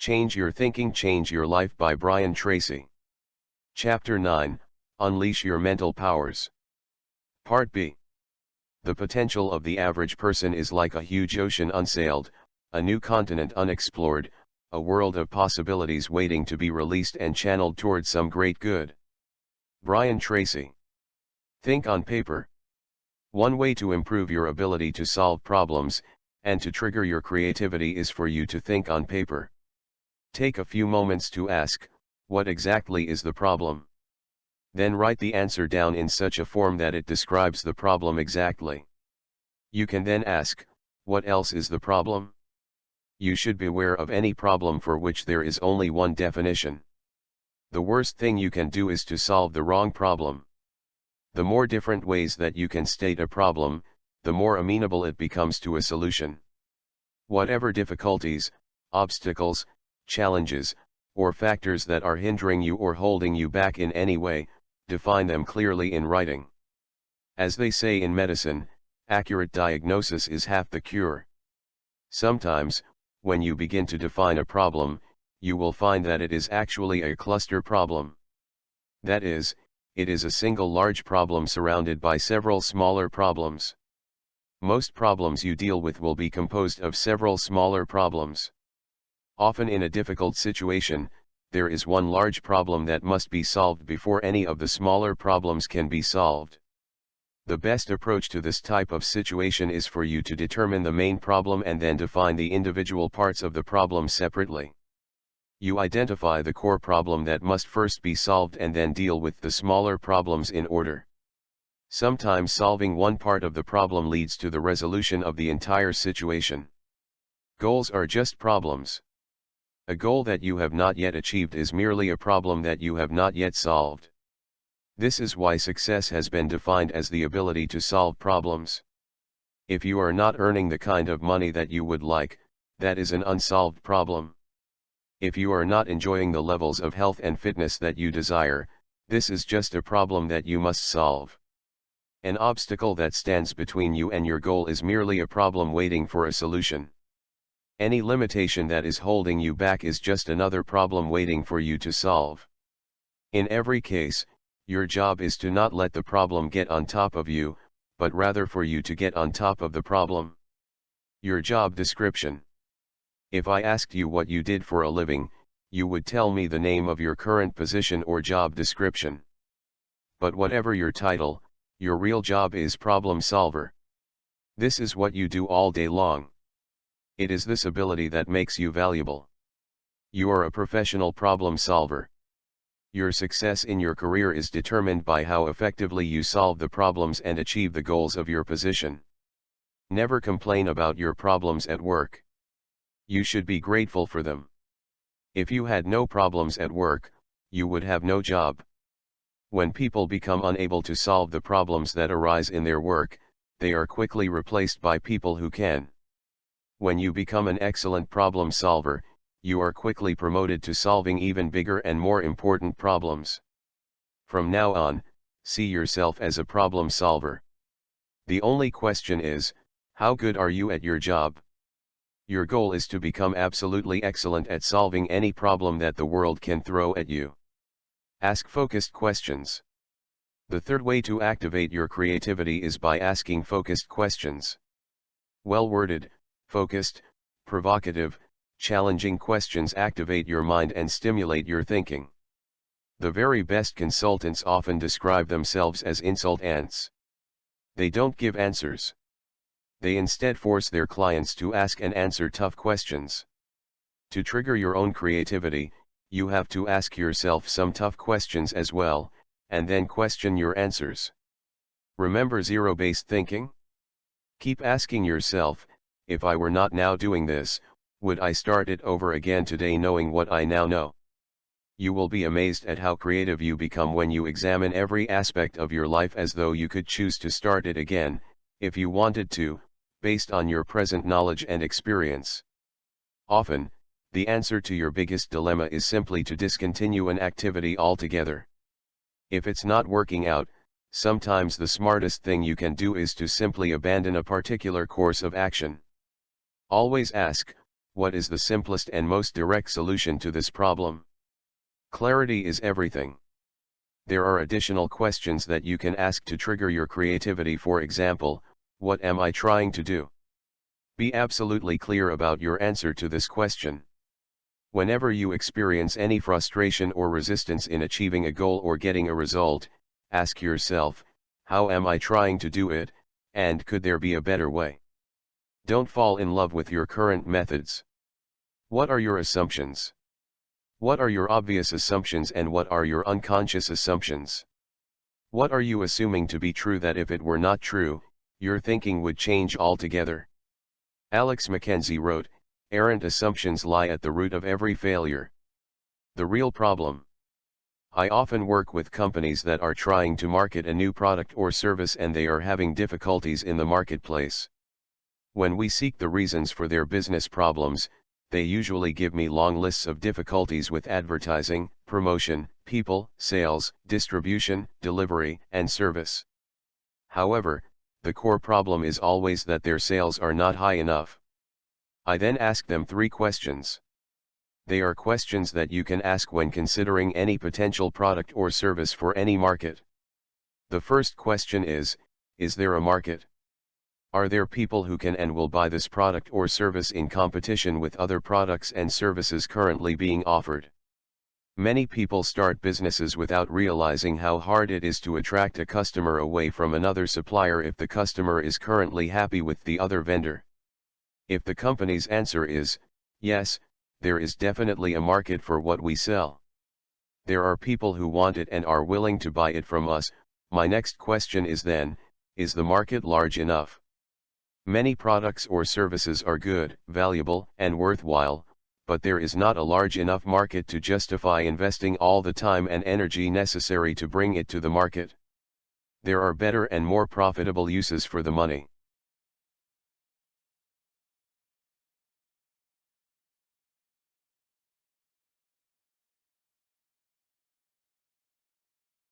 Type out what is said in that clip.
Change Your Thinking, Change Your Life by Brian Tracy. Chapter 9, Unleash Your Mental Powers. Part B. The potential of the average person is like a huge ocean unsailed, a new continent unexplored, a world of possibilities waiting to be released and channeled towards some great good. Brian Tracy. Think on paper. One way to improve your ability to solve problems, and to trigger your creativity is for you to think on paper. Take a few moments to ask, what exactly is the problem? Then write the answer down in such a form that it describes the problem exactly. You can then ask, what else is the problem? You should beware of any problem for which there is only one definition. The worst thing you can do is to solve the wrong problem. The more different ways that you can state a problem, the more amenable it becomes to a solution. Whatever difficulties, obstacles, challenges, or factors that are hindering you or holding you back in any way, define them clearly in writing. As they say in medicine, accurate diagnosis is half the cure. Sometimes, when you begin to define a problem, you will find that it is actually a cluster problem. That is, it is a single large problem surrounded by several smaller problems. Most problems you deal with will be composed of several smaller problems. Often in a difficult situation, there is one large problem that must be solved before any of the smaller problems can be solved. The best approach to this type of situation is for you to determine the main problem and then define the individual parts of the problem separately. You identify the core problem that must first be solved and then deal with the smaller problems in order. Sometimes solving one part of the problem leads to the resolution of the entire situation. Goals are just problems. A goal that you have not yet achieved is merely a problem that you have not yet solved. This is why success has been defined as the ability to solve problems. If you are not earning the kind of money that you would like, that is an unsolved problem. If you are not enjoying the levels of health and fitness that you desire, this is just a problem that you must solve. An obstacle that stands between you and your goal is merely a problem waiting for a solution. Any limitation that is holding you back is just another problem waiting for you to solve. In every case, your job is to not let the problem get on top of you, but rather for you to get on top of the problem. Your job description. If I asked you what you did for a living, you would tell me the name of your current position or job description. But whatever your title, your real job is problem solver. This is what you do all day long. It is this ability that makes you valuable. You are a professional problem solver. Your success in your career is determined by how effectively you solve the problems and achieve the goals of your position. Never complain about your problems at work. You should be grateful for them. If you had no problems at work, you would have no job. When people become unable to solve the problems that arise in their work, they are quickly replaced by people who can. When you become an excellent problem solver, you are quickly promoted to solving even bigger and more important problems. From now on, see yourself as a problem solver. The only question is, how good are you at your job? Your goal is to become absolutely excellent at solving any problem that the world can throw at you. Ask focused questions. The third way to activate your creativity is by asking focused questions. Well-worded, focused, provocative, challenging questions activate your mind and stimulate your thinking. The very best consultants often describe themselves as insult ants. They don't give answers. They instead force their clients to ask and answer tough questions. To trigger your own creativity, you have to ask yourself some tough questions as well, and then question your answers. Remember zero-based thinking? Keep asking yourself, if I were not now doing this, would I start it over again today knowing what I now know? You will be amazed at how creative you become when you examine every aspect of your life as though you could choose to start it again, if you wanted to, based on your present knowledge and experience. Often, the answer to your biggest dilemma is simply to discontinue an activity altogether. If it's not working out, sometimes the smartest thing you can do is to simply abandon a particular course of action. Always ask, what is the simplest and most direct solution to this problem? Clarity is everything. There are additional questions that you can ask to trigger your creativity. For example, what am I trying to do? Be absolutely clear about your answer to this question. Whenever you experience any frustration or resistance in achieving a goal or getting a result, ask yourself, how am I trying to do it, and could there be a better way? Don't fall in love with your current methods. What are your assumptions? What are your obvious assumptions and what are your unconscious assumptions? What are you assuming to be true that if it were not true, your thinking would change altogether? Alex Mackenzie wrote, "Errant assumptions lie at the root of every failure." The real problem. I often work with companies that are trying to market a new product or service and they are having difficulties in the marketplace. When we seek the reasons for their business problems, they usually give me long lists of difficulties with advertising, promotion, people, sales, distribution, delivery, and service. However, the core problem is always that their sales are not high enough. I then ask them 3 questions. They are questions that you can ask when considering any potential product or service for any market. The first question is there a market? Are there people who can and will buy this product or service in competition with other products and services currently being offered? Many people start businesses without realizing how hard it is to attract a customer away from another supplier if the customer is currently happy with the other vendor. If the company's answer is, yes, there is definitely a market for what we sell. There are people who want it and are willing to buy it from us, my next question is then, is the market large enough? Many products or services are good, valuable, and worthwhile, but there is not a large enough market to justify investing all the time and energy necessary to bring it to the market. There are better and more profitable uses for the money.